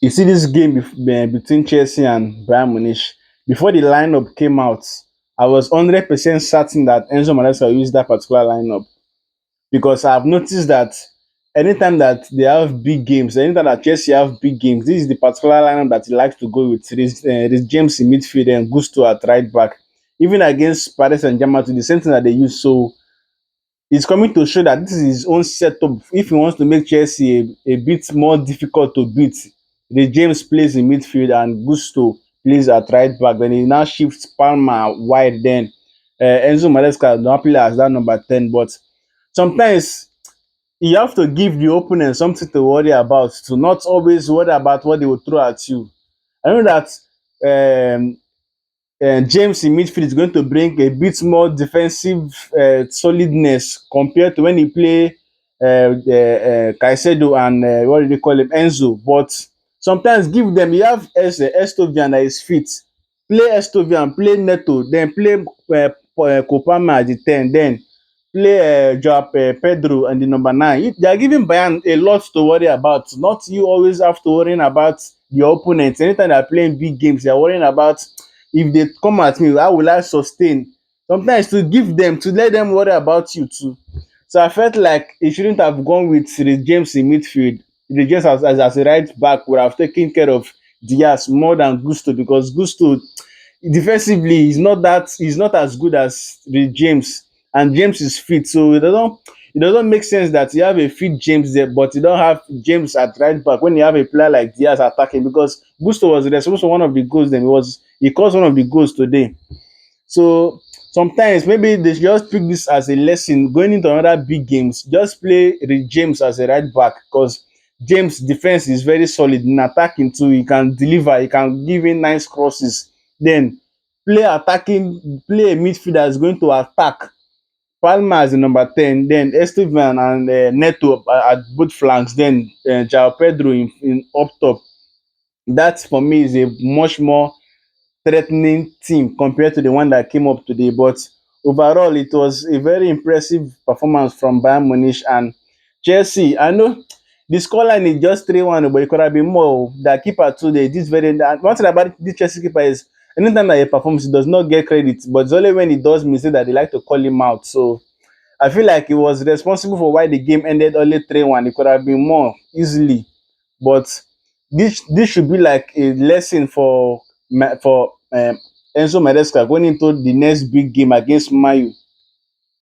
You see this game between Chelsea and Bayern Munich. Before the lineup came out, I was 100% certain that Enzo Maresca will use that particular lineup because I've noticed that anytime that they have big games, anytime that Chelsea have big games, this is the particular lineup that he likes to go with. This James in midfield and Gusto at right back. Even against Paris and Germain, the same thing that they use. So he's coming to show that this is his own setup. If he wants to make Chelsea a bit more difficult to beat, the James plays in midfield and Gusto plays at right back. Then he now shifts Palmer wide. Then Enzo Maresca now play as that number 10. But sometimes you have to give the opponent something to worry about, to not always worry about what they will throw at you. I know that um, James in midfield is going to bring a bit more defensive solidness compared to when he play Caicedo and what do they call him, Enzo. But sometimes give them. You have Estovian that is fit. Play Estovian, play Neto, then play Kopama at the 10, then play Joao Pedro and the number 9. They are giving Bayern a lot to worry about. Not you always have to worrying about your opponents. Anytime they are playing big games, they are worrying about if they come at me, how will I sustain? Sometimes to give them, to let them worry about you too. So I felt like he shouldn't have gone with Reece James in midfield. Reece James as a right back would have taken care of Diaz more than Gusto because Gusto defensively he's not as good as Reece James, and James is fit, so it doesn't make sense that you have a fit James there, but you don't have James at right back when you have a player like Diaz attacking because Gusto was responsible for one of the goals. Then he caused one of the goals today. So sometimes maybe they should just pick this as a lesson going into another big games. Just play James as a right back because James' defense is very solid in attacking too. He can deliver, he can give in nice crosses. Then play a midfielder that's going to attack. Palmer as the number 10, then Estevan and Neto at both flanks, then Joao Pedro in up top. That for me is a much more threatening team compared to the one that came up today. But overall, it was a very impressive performance from Bayern Munich and Chelsea. I know the scoreline is just 3-1, but it could have been more. The keeper today, this very one thing about this Chelsea keeper is anytime that he performs, he does not get credit, but it's only when he does mistake that they like to call him out. So I feel like he was responsible for why the game ended only 3-1. It could have been more easily, but this should be like a lesson for Enzo Maresca going into the next big game against Mayu.